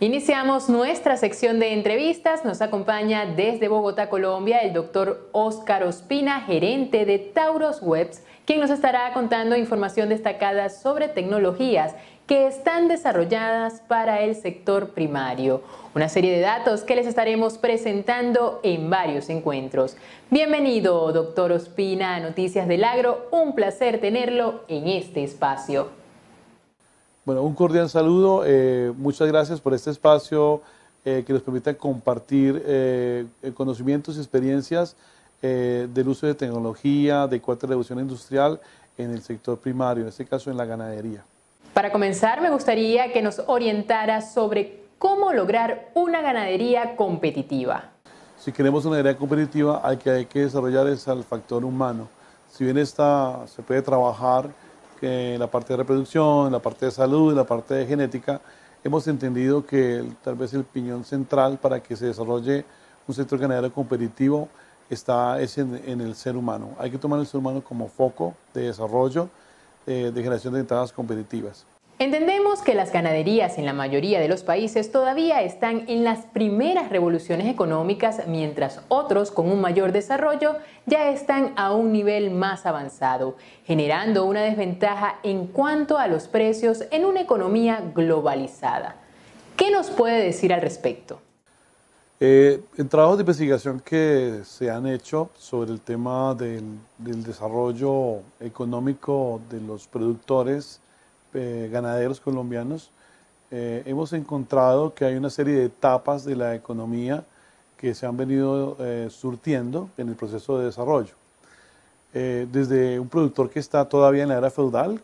Iniciamos nuestra sección de entrevistas. Nos acompaña desde Bogotá, Colombia, el doctor Óscar Ospina, gerente de Tauros Webs, quien nos estará contando información destacada sobre tecnologías que están desarrolladas para el sector primario. Una serie de datos que les estaremos presentando en varios encuentros. Bienvenido, doctor Ospina, a Noticias del Agro. Un placer tenerlo en este espacio. Bueno, un cordial saludo. Muchas gracias por este espacio que nos permite compartir conocimientos y experiencias del uso de tecnología, de cuarta revolución industrial en el sector primario, en este caso en la ganadería. Para comenzar, me gustaría que nos orientara sobre cómo lograr una ganadería competitiva. Si queremos una ganadería competitiva, hay que desarrollar es el factor humano. Si bien se puede trabajar en la parte de reproducción, en la parte de salud, en la parte de genética, hemos entendido que tal vez el piñón central para que se desarrolle un sector ganadero competitivo es en el ser humano. Hay que tomar el ser humano como foco de desarrollo, de generación de ventajas competitivas. Entendemos que las ganaderías en la mayoría de los países todavía están en las primeras revoluciones económicas, mientras otros con un mayor desarrollo ya están a un nivel más avanzado, generando una desventaja en cuanto a los precios en una economía globalizada. ¿Qué nos puede decir al respecto? En trabajos de investigación que se han hecho sobre el tema del desarrollo económico de los productores ganaderos colombianos, hemos encontrado que hay una serie de etapas de la economía que se han venido surtiendo en el proceso de desarrollo. Desde un productor que está todavía en la era feudal,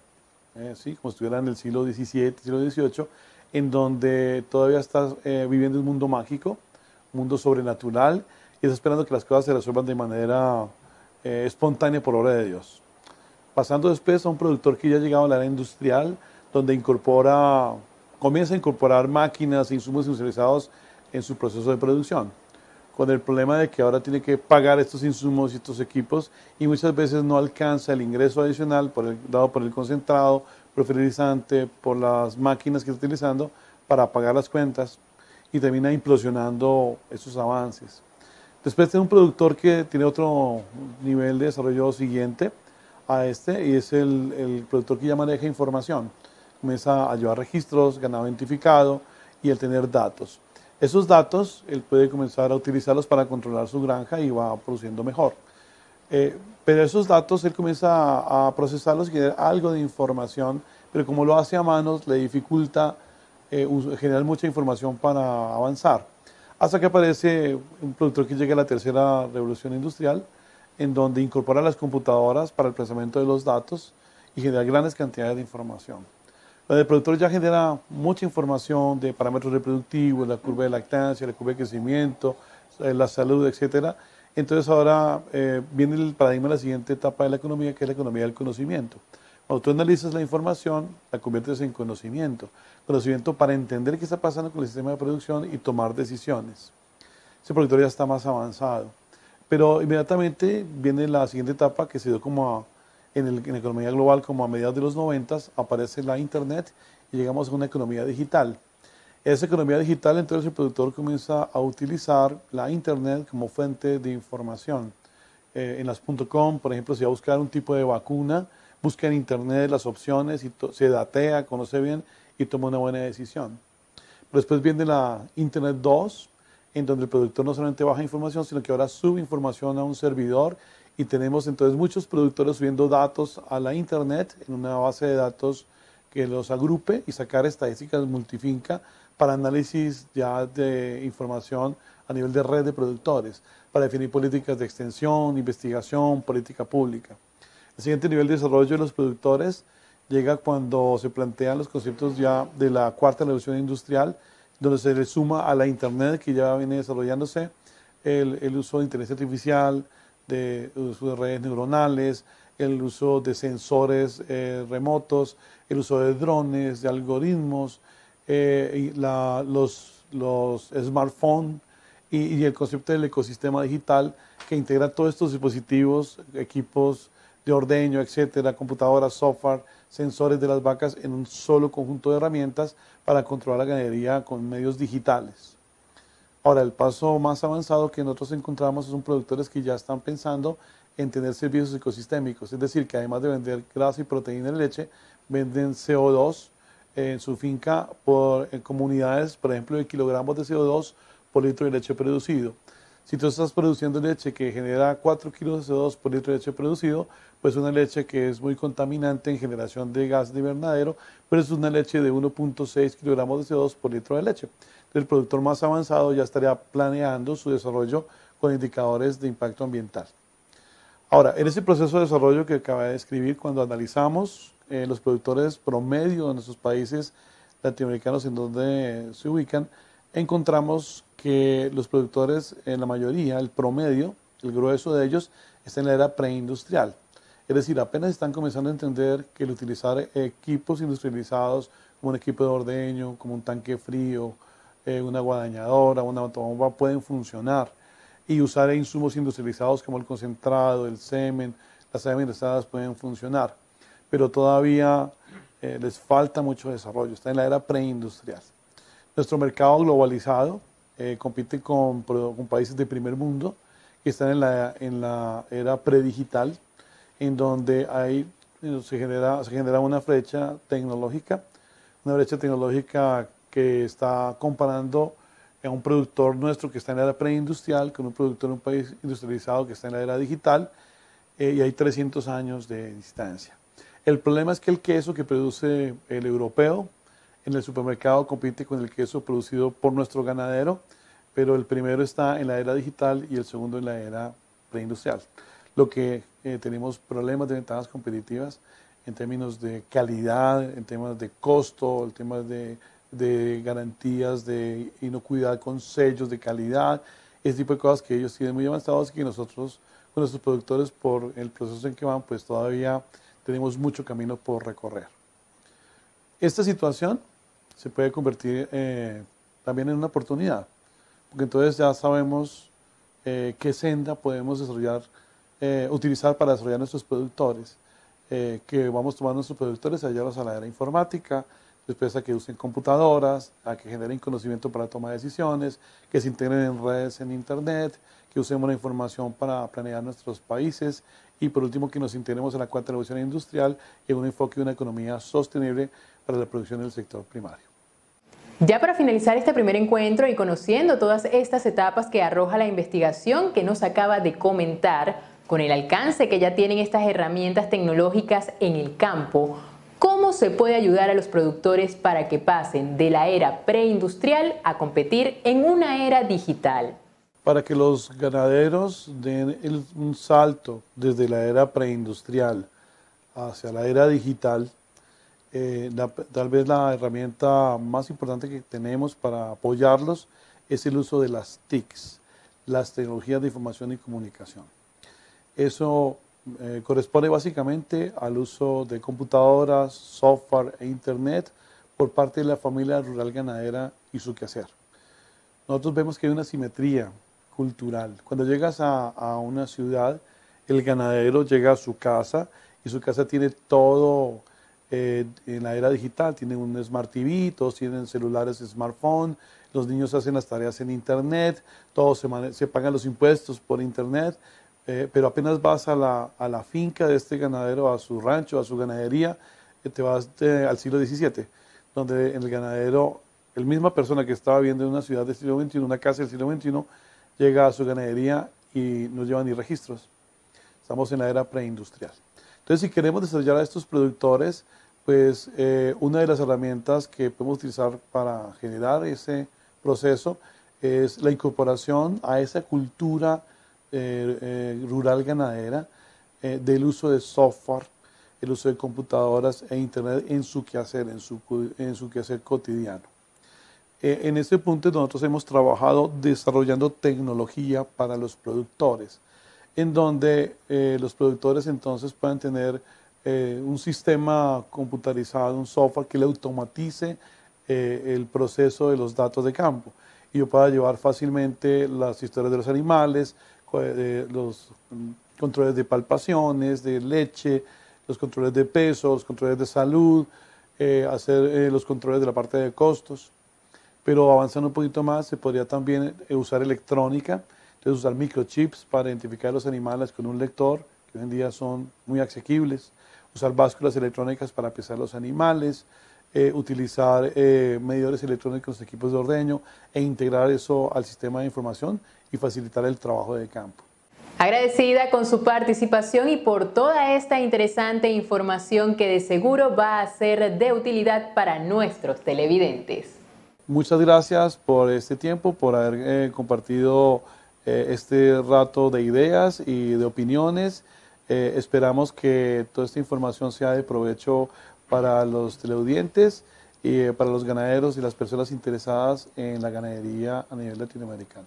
¿sí? Como estuviera en el siglo XVII, siglo XVIII, en donde todavía está viviendo un mundo mágico, un mundo sobrenatural, y está esperando que las cosas se resuelvan de manera espontánea por obra de Dios. Pasando después a un productor que ya ha llegado a la era industrial, donde comienza a incorporar máquinas e insumos industrializados en su proceso de producción, con el problema de que ahora tiene que pagar estos insumos y estos equipos y muchas veces no alcanza el ingreso adicional dado por el concentrado, por el fertilizante, por las máquinas que está utilizando para pagar las cuentas y termina implosionando esos avances. Después tiene un productor que tiene otro nivel de desarrollo siguiente a este, y es el productor que ya maneja información. Comienza a llevar registros, ganado identificado y el tener datos. Esos datos él puede comenzar a utilizarlos para controlar su granja y va produciendo mejor. Pero esos datos él comienza a procesarlos y generar algo de información, pero como lo hace a manos le dificulta generar mucha información para avanzar. Hasta que aparece un productor que llega a la tercera revolución industrial, en donde incorpora las computadoras para el procesamiento de los datos y genera grandes cantidades de información. El productor ya genera mucha información de parámetros reproductivos, la curva de lactancia, la curva de crecimiento, la salud, etc. Entonces ahora viene el paradigma de la siguiente etapa de la economía, que es la economía del conocimiento. Cuando tú analizas la información, la conviertes en conocimiento. Conocimiento para entender qué está pasando con el sistema de producción y tomar decisiones. Ese productor ya está más avanzado. Pero inmediatamente viene la siguiente etapa que se dio como en la economía global, como a mediados de los 90, aparece la Internet y llegamos a una economía digital. Esa economía digital, entonces el productor comienza a utilizar la Internet como fuente de información. En las .com, por ejemplo, si va a buscar un tipo de vacuna, busca en Internet las opciones y se datea, conoce bien y toma una buena decisión. Pero después viene la Internet 2, en donde el productor no solamente baja información, sino que ahora sube información a un servidor y tenemos entonces muchos productores subiendo datos a la Internet en una base de datos que los agrupe y sacar estadísticas multifinca para análisis ya de información a nivel de red de productores, para definir políticas de extensión, investigación, política pública. El siguiente nivel de desarrollo de los productores llega cuando se plantean los conceptos ya de la cuarta revolución industrial, donde se le suma a la Internet que ya viene desarrollándose el uso de inteligencia artificial, el uso de redes neuronales, el uso de sensores remotos, el uso de drones, de algoritmos, los smartphones y el concepto del ecosistema digital que integra todos estos dispositivos, equipos de ordeño, etcétera, computadoras, software, sensores de las vacas en un solo conjunto de herramientas para controlar la ganadería con medios digitales. Ahora, el paso más avanzado que nosotros encontramos son productores que ya están pensando en tener servicios ecosistémicos, es decir, que además de vender grasa y proteína en leche, venden CO2 en su finca en comunidades, por ejemplo, de kilogramos de CO2 por litro de leche producido. Si tú estás produciendo leche que genera 4 kilos de CO2 por litro de leche producido, pues una leche que es muy contaminante en generación de gas de invernadero, pero es una leche de 1.6 kilogramos de CO2 por litro de leche. Entonces, el productor más avanzado ya estaría planeando su desarrollo con indicadores de impacto ambiental. Ahora, en ese proceso de desarrollo que acabé de describir, cuando analizamos los productores promedio de nuestros países latinoamericanos en donde se ubican, encontramos que los productores, en la mayoría, el promedio, el grueso de ellos, está en la era preindustrial. Es decir, apenas están comenzando a entender que el utilizar equipos industrializados como un equipo de ordeño, como un tanque frío, una guadañadora, una autobomba pueden funcionar, y usar insumos industrializados como el concentrado, el semen, las semillas pueden funcionar, pero todavía les falta mucho desarrollo, está en la era preindustrial. Nuestro mercado globalizado compite con países de primer mundo que están en la era predigital, en donde se genera una brecha tecnológica que está comparando a un productor nuestro que está en la era preindustrial con un productor en un país industrializado que está en la era digital, y hay 300 años de distancia. El problema es que el queso que produce el europeo en el supermercado compite con el queso producido por nuestro ganadero, pero el primero está en la era digital y el segundo en la era preindustrial. Lo que tenemos problemas de ventajas competitivas en términos de calidad, en temas de costo, en temas de garantías de inocuidad con sellos de calidad, ese tipo de cosas que ellos tienen muy avanzados y que nosotros, con nuestros productores, por el proceso en que van, pues todavía tenemos mucho camino por recorrer. Esta situación se puede convertir también en una oportunidad, porque entonces ya sabemos qué senda podemos utilizar para desarrollar nuestros productores, que vamos tomando nuestros productores, a llevarlos a la era informática, después a que usen computadoras, a que generen conocimiento para tomar decisiones, que se integren en redes en internet, que usemos la información para planear nuestros países y por último que nos integremos en la cuarta revolución industrial y en un enfoque de una economía sostenible para la producción del sector primario. Ya para finalizar este primer encuentro y conociendo todas estas etapas que arroja la investigación que nos acaba de comentar, con el alcance que ya tienen estas herramientas tecnológicas en el campo, ¿cómo se puede ayudar a los productores para que pasen de la era preindustrial a competir en una era digital? Para que los ganaderos den un salto desde la era preindustrial hacia la era digital, tal vez la herramienta más importante que tenemos para apoyarlos es el uso de las TICs, las tecnologías de información y comunicación. Eso corresponde básicamente al uso de computadoras, software e internet por parte de la familia rural ganadera y su quehacer. Nosotros vemos que hay una simetría cultural. Cuando llegas a una ciudad, el ganadero llega a su casa y su casa tiene todo en la era digital. Tienen un Smart TV, todos tienen celulares smartphone, los niños hacen las tareas en internet, todos se pagan los impuestos por internet, pero apenas vas a la finca de este ganadero, a su rancho, a su ganadería, te vas al siglo XVII, donde el ganadero, la misma persona que estaba viviendo en una ciudad del siglo XXI, una casa del siglo XXI, llega a su ganadería y no lleva ni registros. Estamos en la era preindustrial. Entonces, si queremos desarrollar a estos productores, pues una de las herramientas que podemos utilizar para generar ese proceso es la incorporación a esa cultura rural ganadera del uso de software, el uso de computadoras e internet en su quehacer, en su quehacer cotidiano. En este punto nosotros hemos trabajado desarrollando tecnología para los productores, en donde los productores entonces puedan tener un sistema computarizado, un software que le automatice el proceso de los datos de campo y yo pueda llevar fácilmente las historias de los animales, los controles de palpaciones, de leche, los controles de peso, los controles de salud, hacer los controles de la parte de costos. Pero avanzando un poquito más, se podría también usar electrónica, entonces usar microchips para identificar los animales con un lector, que hoy en día son muy asequibles, usar básculas electrónicas para pesar los animales, utilizar medidores electrónicos en los equipos de ordeño e integrar eso al sistema de información y facilitar el trabajo de campo. Agradecida con su participación y por toda esta interesante información que de seguro va a ser de utilidad para nuestros televidentes. Muchas gracias por este tiempo, por haber compartido este rato de ideas y de opiniones. Esperamos que toda esta información sea de provecho para los teleaudientes y para los ganaderos y las personas interesadas en la ganadería a nivel latinoamericano.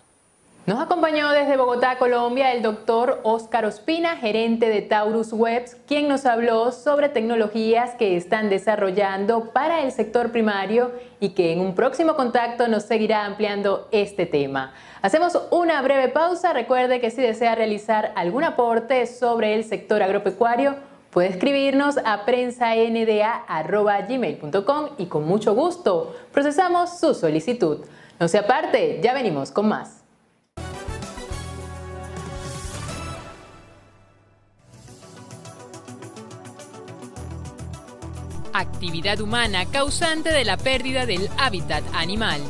Nos acompañó desde Bogotá, Colombia, el doctor Óscar Ospina, gerente de Taurus Webs, quien nos habló sobre tecnologías que están desarrollando para el sector primario y que en un próximo contacto nos seguirá ampliando este tema. Hacemos una breve pausa. Recuerde que si desea realizar algún aporte sobre el sector agropecuario, puede escribirnos a prensanda@gmail.com y con mucho gusto procesamos su solicitud. No se aparte, ya venimos con más. Actividad humana causante de la pérdida del hábitat animal.